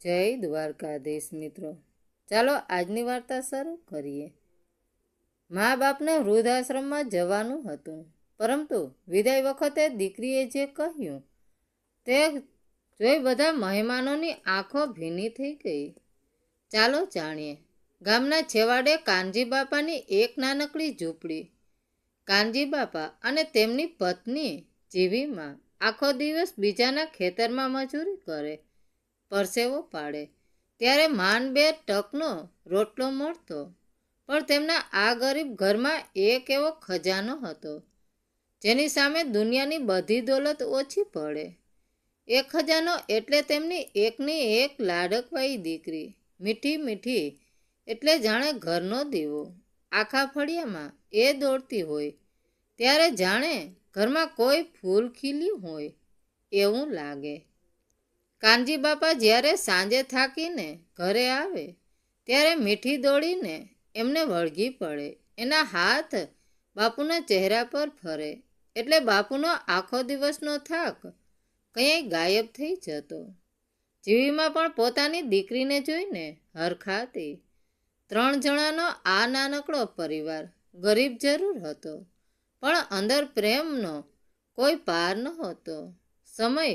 જય દ્વારકાધીશ મિત્રો, ચાલો આજની વાર્તા શરૂ કરીએ. મા બાપને વૃદ્ધાશ્રમમાં જવાનું હતું, પરંતુ વિદાય વખતે દીકરીએ જે કહ્યું તે જોઈ બધા મહેમાનોની આંખો ભીની થઈ ગઈ. ચાલો જાણીએ. ગામના છેવાડે કાનજી બાપાની એક નાનકડી ઝૂંપડી. કાનજી બાપા અને તેમની પત્ની જીવીમાં આખો દિવસ બીજાના ખેતરમાં મજૂરી કરે, પરસેવો પાડે, ત્યારે માંડ 2 ટકનો રોટલો મળતો. પણ તેમના આ ગરીબ ઘરમાં એક એવો ખજાનો હતો જેની સામે દુનિયાની બધી દોલત ઓછી પડે. એ ખજાનો એટલે તેમની એકની એક લાડકવાઈ દીકરી, મીઠી મીઠી એટલે જાણે ઘરનો દીવો. આખા ફળિયામાં એ દોડતી હોય ત્યારે જાણે ઘરમાં કોઈ ફૂલ ખીલ્યું હોય એવું લાગે. કાનજી બાપા જ્યારે સાંજે થાકીને ઘરે આવે ત્યારે મીઠી દોડીને એમને વળગી પડે. એના હાથ બાપુના ચહેરા પર ફરે એટલે બાપુનો આખો દિવસનો થાક ક્યાંય ગાયબ થઈ જતો. જીવીમાં પણ પોતાની દીકરીને જોઈને હરખાતી. 3 જણાનો આ નાનકડો પરિવાર ગરીબ જરૂર હતો, પણ અંદર પ્રેમનો કોઈ પાર નહોતો. સમય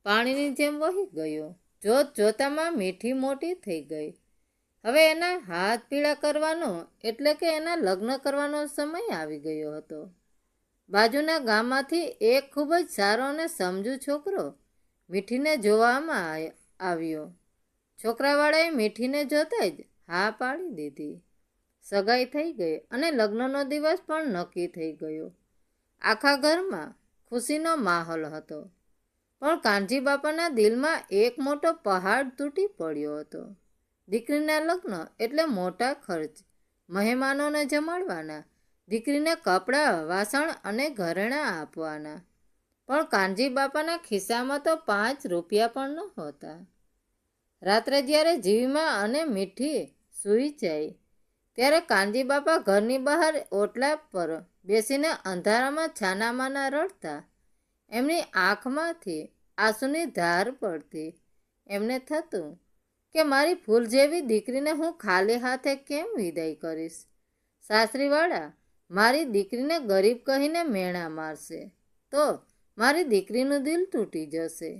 પાણીની જેમ વહી ગયો. જોત જોતામાં મીઠી મોટી થઈ ગઈ. હવે એના હાથ પીળા કરવાનો એટલે કે એના લગ્ન કરવાનો સમય આવી ગયો હતો. બાજુના ગામમાંથી એક ખૂબ જ સારો અને સમજુ છોકરો મીઠીને જોવામાં આવ્યો. છોકરાવાળાએ મીઠીને જોતા જ હા પાડી દીધી. સગાઈ થઈ ગઈ અને લગ્નનો દિવસ પણ નક્કી થઈ ગયો. આખા ઘરમાં ખુશીનો માહોલ હતો, પણ કાનજી બાપાના દિલમાં એક મોટો પહાડ તૂટી પડ્યો હતો. દીકરીના લગ્ન એટલે મોટા ખર્ચ, મહેમાનોને જમાડવાના, દીકરીને કપડાં, વાસણ અને ઘરેણાં આપવાના. પણ કાનજી બાપાના ખિસ્સામાં તો 5 રૂપિયા પણ નહોતા. રાત્રે જ્યારે જીવીમાં અને મીઠી સૂઈ જાય ત્યારે કાનજી બાપા ઘરની બહાર ઓટલા પર બેસીને અંધારામાં છાનામાના રડતા. એમની આંખમાંથી આંસુની ધાર પડતી. એમને થતું કે મારી ફૂલ જેવી દીકરીને હું ખાલી હાથે કેમ વિદાય કરીશ? સાસરીવાળા મારી દીકરીને ગરીબ કહીને મેણા મારશે તો મારી દીકરીનું દિલ તૂટી જશે.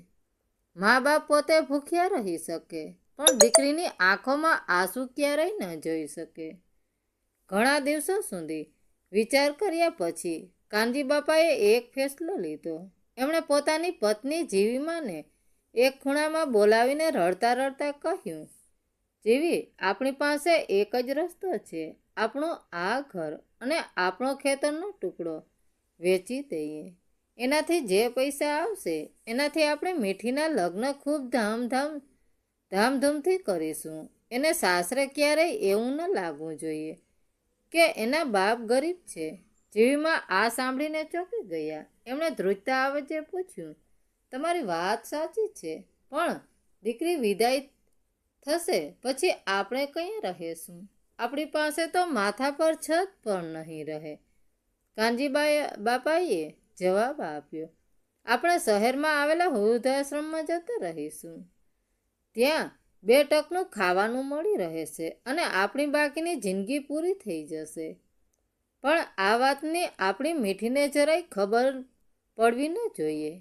મા બાપ પોતે ભૂખ્યા રહી શકે, પણ દીકરીની આંખોમાં આંસુ ક્યારેય ન જોઈ શકે. ઘણા દિવસો સુધી વિચાર કર્યા પછી કાનજી બાપાએ એક ફેસલો લીધો. એમણે પોતાની પત્ની જીવીમાને એક ખૂણામાં બોલાવીને રડતા રડતા કહ્યું, જીવી, આપણી પાસે એક જ રસ્તો છે. આપણું આ ઘર અને આપણો ખેતરનો ટુકડો વેચી દઈએ. એનાથી જે પૈસા આવશે એનાથી આપણે મીઠીના લગ્ન ખૂબ ધામધૂમથી કરીશું. એને સાસરે ક્યારેય એવું ન લાગવું જોઈએ કે એના બાપ ગરીબ છે. જીવીમાં આ સાંભળીને ચોંકી ગયા. એમણે ધ્રુજતા અવાજે પૂછ્યું, તમારી વાત સાચી છે, પણ દીકરી વિદાય થશે પછી આપણે કઈ રહીશું? આપણી પાસે તો માથા પર છત પણ નહીં રહે. કાનજી બાપાએ જવાબ આપ્યો, આપણે શહેરમાં આવેલા વૃદ્ધાશ્રમમાં જતા રહીશું. ત્યાં 2 ટકનું ખાવાનું મળી રહેશે અને આપણી બાકીની જિંદગી પૂરી થઈ જશે. પણ આ વાતની આપણી મીઠીને જરાય ખબર પડવી ન જોઈએ.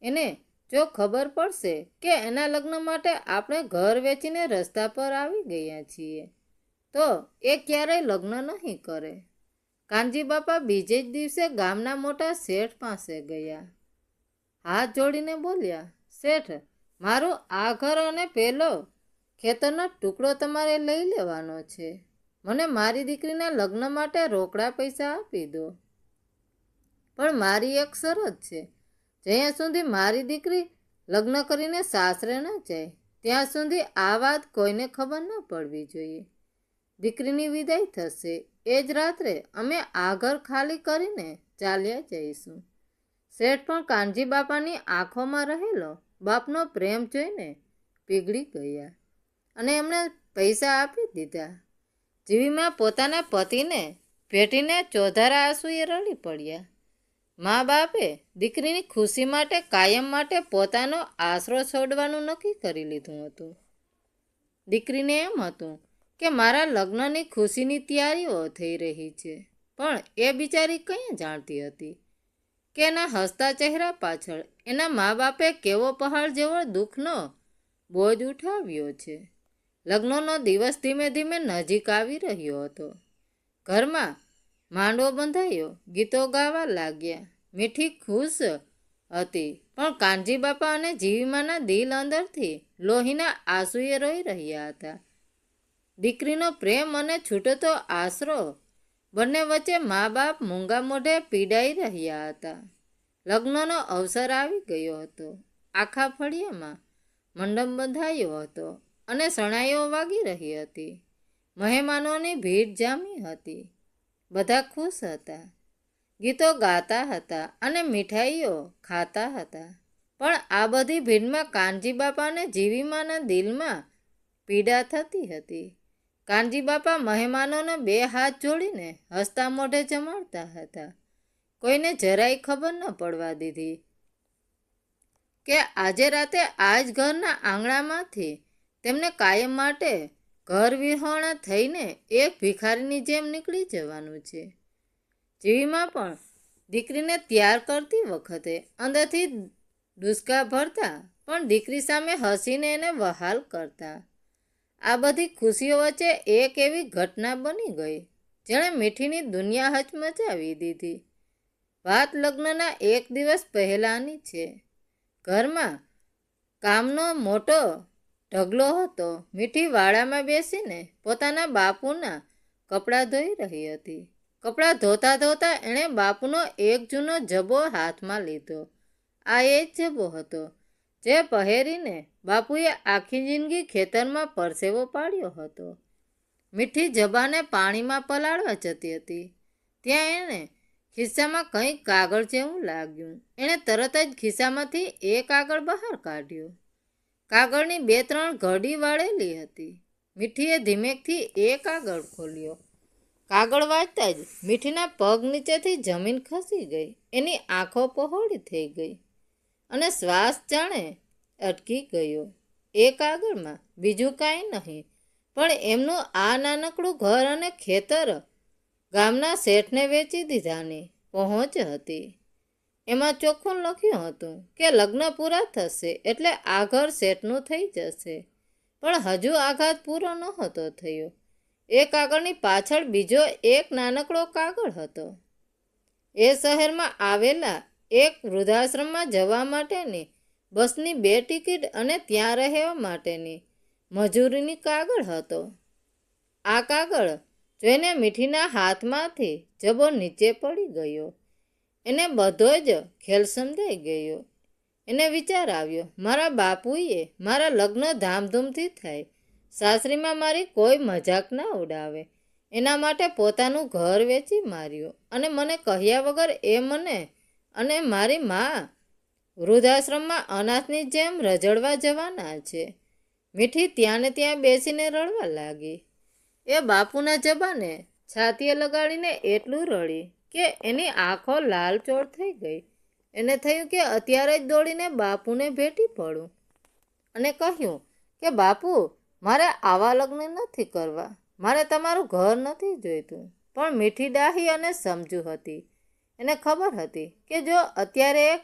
એને જો ખબર પડશે કે એના લગ્ન માટે આપણે ઘર વેચીને રસ્તા પર આવી ગયા છીએ તો એ ક્યારેય લગ્ન નહીં કરે. કાનજી બાપા બીજે જ દિવસે ગામના મોટા શેઠ પાસે ગયા. હાથ જોડીને બોલ્યા, શેઠ, મારું આ ઘર અને પેલો ખેતરનો ટુકડો તમારે લઈ લેવાનો છે. મને મારી દીકરીના લગ્ન માટે રોકડા પૈસા આપી દો. પણ મારી એક શરત છે, જ્યાં સુધી મારી દીકરી લગ્ન કરીને સાસરે ન જાય ત્યાં સુધી આ વાત કોઈને ખબર ન પડવી જોઈએ. દીકરીની વિદાય થશે એ જ રાત્રે અમે આ ઘર ખાલી કરીને ચાલ્યા જઈશું. શેઠ પણ કાનજી બાપાની આંખોમાં રહેલો બાપનો પ્રેમ જોઈને પીગળી ગયા અને એમણે પૈસા આપી દીધા. જીવીમાં પોતાના પતિને ભેટીને ચોધારા આંસુએ રડી પડ્યા. મા બાપે દીકરીની ખુશી માટે કાયમ માટે પોતાનો આશરો છોડવાનું નક્કી કરી લીધું હતું. દીકરીને એમ હતું કે મારા લગ્નની ખુશીની તૈયારીઓ થઈ રહી છે, પણ એ બિચારી કંઈ જાણતી હતી કે એના હસતા ચહેરા પાછળ એના મા બાપે કેવો પહાડ જેવો દુઃખનો બોજ ઉઠાવ્યો છે. લગ્નનો દિવસ ધીમે ધીમે નજીક આવી રહ્યો હતો. ઘરમાં માંડવો બંધાયો, ગીતો ગાવા લાગ્યા. મીઠી ખુશ હતી, પણ કાનજી બાપા અને જીવીમાના દિલ અંદરથી લોહીના આંસુએ રોઈ રહ્યા હતા. દીકરીનો પ્રેમ અને છૂટતો આશરો બંને વચ્ચે મા બાપ મૂંગા મોઢે પીડાઈ રહ્યા હતા. લગ્નનો અવસર આવી ગયો હતો. આખા ફળિયામાં મંડપ બંધાયો હતો અને શરણાઈઓ વાગી રહી હતી. મહેમાનોની ભીડ જામી હતી. બધા ખુશ હતા, ગીતો ગાતા હતા અને મીઠાઈઓ ખાતા હતા. પણ આ બધી ભીડમાં કાનજી બાપા અને જીવીમાના દિલમાં પીડા થતી હતી. કાનજી બાપા મહેમાનોને 2 હાથ જોડીને હસતા મોઢે જમાડતા હતા. કોઈને જરાય ખબર ન પડવા દીધી કે આજે રાતે આ જ ઘરના આંગણામાંથી તેમને કાયમ માટે ઘર વિહોણા થઈને એક ભિખારીની જેમ નીકળી જવાનું છે. જીવીમાં પણ દીકરીને તૈયાર કરતી વખતે અંદરથી ડૂસકા ભરતા, પણ દીકરી સામે હસીને એને વહાલ કરતા. આ બધી ખુશીઓ વચ્ચે એક એવી ઘટના બની ગઈ જેણે મીઠીની દુનિયા હચમચાવી દીધી. વાત લગ્નના 1 દિવસ પહેલાંની છે. ઘરમાં કામનો મોટો ઢગલો હતો. મીઠી વાડામાં બેસીને પોતાના બાપુના કપડાં ધોઈ રહી હતી. કપડાં ધોતા ધોતા એણે બાપુનો એક જૂનો જબ્બો હાથમાં લીધો. આ એ જ જબ્બો હતો જે પહેરીને બાપુએ આખી જિંદગી ખેતરમાં પરસેવો પાડ્યો હતો. મીઠી જબ્બાને પાણીમાં પલાળવા જતી હતી ત્યાં એણે ખિસ્સામાં કંઈક કાગળ જેવું લાગ્યું. એણે તરત જ ખિસ્સામાંથી એક કાગળ બહાર કાઢ્યો. કાગળની 2-3 ઘડી વાળેલી હતી. મીઠીએ ધીમેકથી એ કાગળ ખોલ્યો. કાગળ વાંચતા જ મીઠીના પગ નીચેથી જમીન ખસી ગઈ. એની આંખો પહોળી થઈ ગઈ અને શ્વાસ જાણે અટકી ગયો. એ કાગળમાં બીજું કાંઈ નહીં પણ એમનું આ નાનકડું ઘર અને ખેતર ગામના શેઠને વેચી દીધાની પહોંચ હતી. એમાં ચોખ્ખું લખ્યું હતું કે લગ્ન પૂરા થશે એટલે આ ઘર શેઠનું થઈ જશે. પણ હજુ આઘાત પૂરો નહોતો થયો. એ કાગળની પાછળ બીજો એક નાનકડો કાગળ હતો. એ શહેરમાં આવેલા એક વૃદ્ધાશ્રમમાં જવા માટેની બસની 2 ટિકિટ અને ત્યાં રહેવા માટેની મજૂરીની કાગળ હતો. આ કાગળ જોઈને મીઠીના હાથમાંથી જબ્બો નીચે પડી ગયો. એને બધો જ ખેલ સમજાઈ ગયો. એને વિચાર આવ્યો, મારા બાપુએ મારા લગ્ન ધામધૂમથી થાય, સાસરીમાં મારી કોઈ મજાક ના ઉડાવે, એના માટે પોતાનું ઘર વેચી માર્યું અને મને કહ્યા વગર એ મને અને મારી મા વૃદ્ધાશ્રમમાં અનાથની જેમ રજડવા જવાના છે. મીઠી ત્યાં ને ત્યાં બેસીને રડવા લાગી. એ બાપુના જબાને છાતીએ લગાડીને એટલું રડી કે એની આંખો લાલચોળ થઈ ગઈ. એને થયું કે અત્યારે જ દોડીને બાપુને ભેટી પડું અને કહ્યું કે બાપુ, મારે આવા લગ્ન નથી કરવા, મારે તમારું ઘર નથી જોઈતું. પણ મીઠી ડાહી અને સમજુ હતી. એને ખબર હતી કે જો અત્યારે એ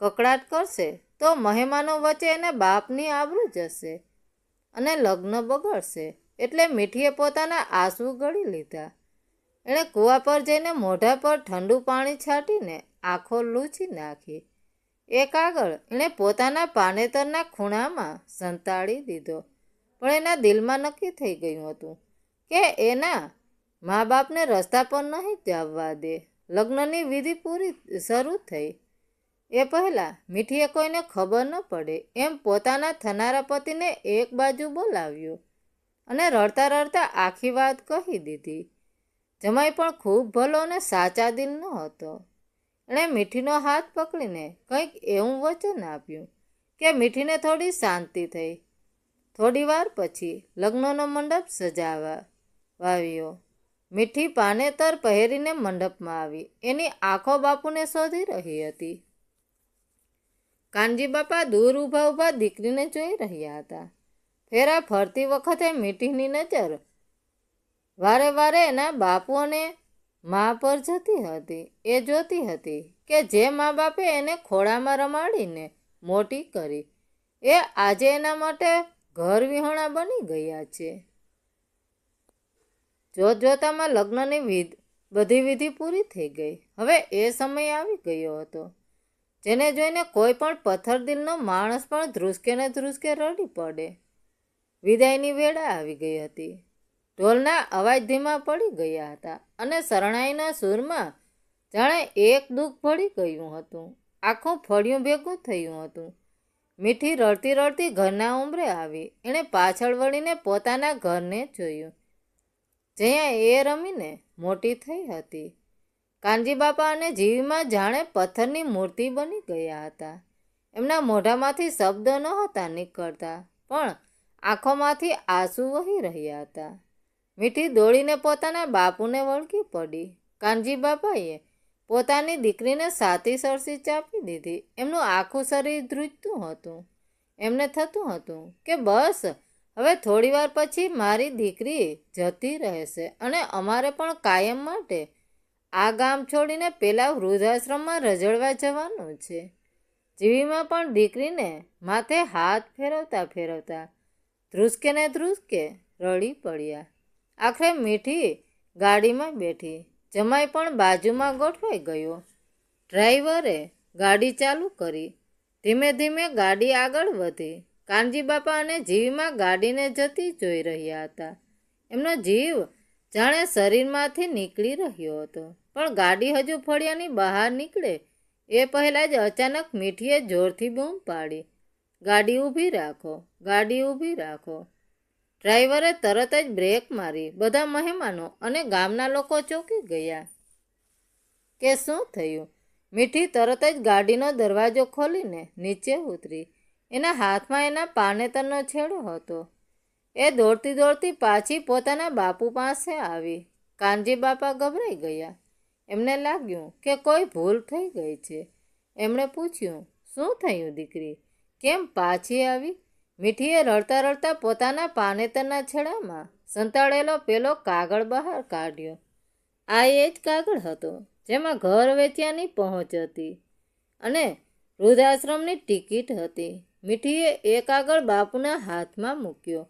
કકડાટ કરશે તો મહેમાનો વચ્ચે એને બાપની આબરૂ જશે અને લગ્ન બગડશે. એટલે મીઠીએ પોતાના આંસુ ગળી લીધા. એણે કૂવા પર જઈને મોઢા પર ઠંડુ પાણી છાંટીને આંખો લૂછી નાખી. એ કાગળ એણે પોતાના પાનેતરના ખૂણામાં સંતાડી દીધો. પણ એના દિલમાં નક્કી થઈ ગયું હતું કે એના મા બાપને રસ્તા પર નહીં જવા દે. લગ્નની વિધિ પૂરી શરૂ થઈ એ પહેલાં મીઠીએ કોઈને ખબર ન પડે એમ પોતાના થનારા પતિને એક બાજુ બોલાવ્યો અને રડતા રડતા આખી વાત કહી દીધી. જમાઈ પણ ખૂબ ભલો અને સાચા દિલનો હતો. એણે મીઠીનો હાથ પકડીને કંઈક એવું વચન આપ્યું કે મીઠીને થોડી શાંતિ થઈ. થોડી વાર પછી લગ્નનો મંડપ સજાવા વાવ્યો. મીઠી પાનેતર પહેરીને મંડપમાં આવી. એની આંખો બાપુને શોધી રહી હતી. કાનજી બાપા દૂર ઊભા ઊભા દીકરીને જોઈ રહ્યા હતા. ફેરા ફરતી વખતે મીઠીની નજર વારે વારે એના બાપુ અને મા પર જતી હતી. એ જોતી હતી કે જે મા બાપે એને ખોળામાં રમાડીને મોટી કરી એ આજે એના માટે ઘર વિહોણા બની ગયા છે. જોતજોતામાં લગ્નની બધી વિધિ પૂરી થઈ ગઈ. હવે એ સમય આવી ગયો હતો જેને જોઈને કોઈ પણ પથ્થરદિલનો માણસ પણ ધ્રુસકે ને ધ્રુસકે રડી પડે. વિદાયની વેળા આવી ગઈ હતી. ઢોલના અવાજ ધીમા પડી ગયા હતા અને શરણાઈના સૂરમાં જાણે એક દુઃખ ભળી ગયું હતું. આખું ફળિયું ભેગું થયું હતું. મીઠી રડતી રડતી ઘરના ઉંબરે આવી. એણે પાછળ વળીને પોતાના ઘરને જોયું જ્યાં એ રમીને મોટી થઈ હતી. કાનજી બાપા અને જીવીમાં જાણે પથ્થરની મૂર્તિ બની ગયા હતા. એમના મોઢામાંથી શબ્દ નહોતા નીકળતા પણ આંખોમાંથી આંસુ વહી રહ્યા હતા. મીઠી દોડીને પોતાના બાપુને વળગી પડી. કાનજી બાપાએ પોતાની દીકરીને સાતી સરસી ચાપી દીધી. એમનું આખું શરીર ધ્રુજતું હતું. એમને થતું હતું કે બસ હવે થોડીવાર પછી મારી દીકરી જતી રહેશે અને અમારે પણ કાયમ માટે આ ગામ છોડીને પેલા વૃદ્ધાશ્રમમાં રજળવા જવાનું છે. જીવીમાં પણ દીકરીને માથે હાથ ફેરવતા ફેરવતા ધ્રુસકે ને ધ્રુસકે રડી પડ્યા. આખરે મીઠી ગાડીમાં બેઠી. જમાઈ પણ બાજુમાં ગોઠવાઈ ગયો. ડ્રાઈવરે ગાડી ચાલુ કરી. ધીમે ધીમે ગાડી આગળ વધી. કાનજી બાપા અને જીવીમાં ગાડીને જતી જોઈ રહ્યા હતા. એમનો જીવ જાણે શરીરમાંથી નીકળી રહ્યો હતો. પણ ગાડી હજુ ફળિયાની બહાર નીકળે એ પહેલાં જ અચાનક મીઠીએ જોરથી બૂમ પાડી, ગાડી ઊભી રાખો, ગાડી ઊભી રાખો. ડ્રાઈવરે તરત જ બ્રેક મારી. બધા મહેમાનો અને ગામના લોકો ચોંકી ગયા કે શું થયું. મીઠી તરત જ ગાડીનો દરવાજો ખોલીને નીચે ઉતરી. એના હાથમાં એના પાનેતરનો છેડો હતો. એ દોડતી દોડતી પાછી પોતાના બાપુ પાસે આવી. કાનજી બાપા ગભરાઈ ગયા. એમને લાગ્યું કે કોઈ ભૂલ થઈ ગઈ છે. એમણે પૂછ્યું, શું થયું દીકરી, કેમ પાછી આવી? મીઠીએ રડતા રડતા પોતાના પાનેતરના છેડામાં સંતાડેલો પેલો કાગળ બહાર કાઢ્યો. આ એ જ કાગળ હતો જેમાં ઘર વેચ્યાની પહોંચ હતી અને વૃદ્ધાશ્રમની ટિકિટ હતી. મીઠીએ એ કાગળ બાપુના હાથમાં મૂક્યો.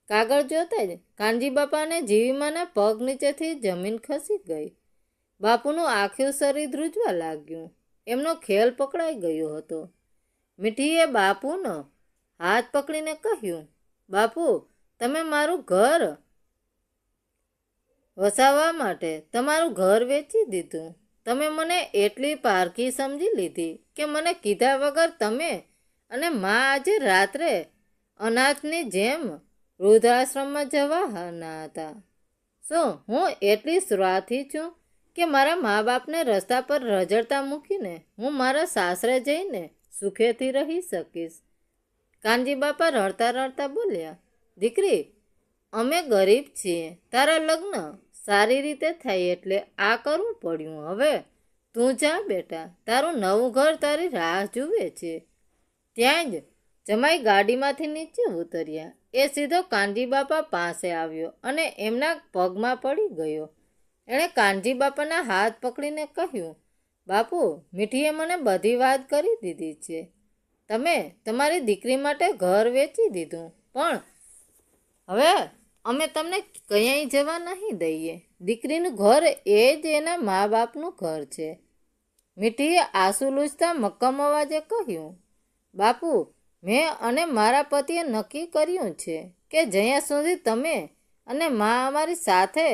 કાગળ જોતા જ કાનજી બાપા અને જીવીમાના પગ નીચેથી જમીન ખસી ગઈ. બાપુનું આખું શરીર ધ્રુજવા લાગ્યું. એમનો ખેલ પકડાઈ ગયો હતો. મીઠીએ બાપુનો હાથ પકડીને કહ્યું, બાપુ, તમે મારું ઘર વસાવવા માટે તમારું ઘર વેચી દીધું. તમે મને એટલી પારકી સમજી લીધી કે મને કીધા વગર તમે અને મા આજે રાત્રે અનાથની જેમ વૃદ્ધાશ્રમમાં જવાના હતા. શું હું એટલી સ્વાર્થી છું કે મારા મા બાપને રસ્તા પર રઝળતા મૂકીને હું મારા સાસરે જઈને સુખેથી રહી શકીશ? કાનજી બાપા રડતા રડતા બોલ્યા, દીકરી, અમે ગરીબ છીએ. તારા લગ્ન સારી રીતે થાય એટલે આ કરવું પડ્યું. હવે તું જા બેટા, તારું નવું ઘર તારી રાહ જુએ છે. ત્યાં જ જમાઈ ગાડીમાંથી નીચે ઉતર્યા. એ સીધો કાનજી બાપા પાસે આવ્યો અને એમના પગમાં પડી ગયો. એણે કાનજી બાપાના હાથ પકડીને કહ્યું, બાપુ, મીઠીએ મને બધી વાત કરી દીધી છે. તમે તમારી દીકરી માટે ઘર વેચી દીધું, પણ હવે અમે તમને ક્યાંય જવા નહીં દઈએ. દીકરીનું ઘર એ જ એના મા બાપનું ઘર છે. મીઠીએ આંસુ લૂછતા મક્કમ અવાજે કહ્યું, બાપુ, મેં અને મારા પતિએ નક્કી કર્યું છે કે જ્યાં સુધી તમે અને મા અમારી સાથે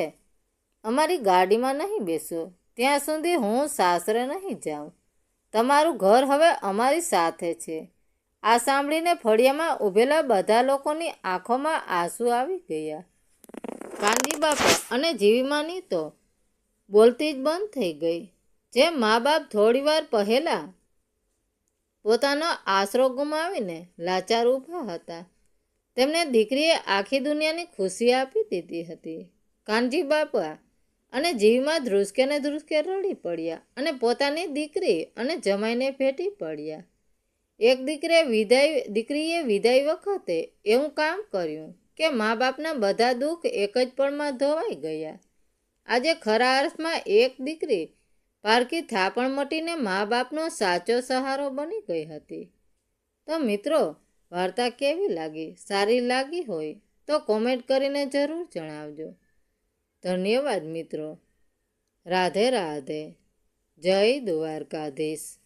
અમારી ગાડીમાં નહીં બેસો ત્યાં સુધી હું સાસરે નહીં જાઉં. તમારું ઘર હવે અમારી સાથે છે. આ સાંભળીને ફળિયામાં ઊભેલા બધા લોકોની આંખોમાં આંસુ આવી ગયા. કાનજી બાપા અને જીવીમાની તો બોલતી જ બંધ થઈ ગઈ. જે મા બાપ થોડીવાર પહેલાં પોતાનો આશરો ગુમાવીને લાચાર ઊભા હતા, તેમને દીકરીએ આખી દુનિયાની ખુશી આપી દીધી હતી. કાનજી બાપા અને જીવમાં ધ્રુસકે ને ધ્રુસકે રડી પડ્યા અને પોતાની દીકરી અને જમાઈને ભેટી પડ્યા. એક દીકરીએ વિદાય વખતે એવું કામ કર્યું કે મા બાપના બધા દુઃખ એક જ પળમાં ધોવાઈ ગયા. આજે ખરા અર્થમાં એક દીકરી પારકી થાપણ મટીને મા બાપનો સાચો સહારો બની ગઈ હતી. તો મિત્રો, વાર્તા કેવી લાગી? સારી લાગી હોય તો કોમેન્ટ કરીને જરૂર જણાવજો. ધન્યવાદ મિત્રો. રાધે રાધે. જય દ્વારકાધીશ.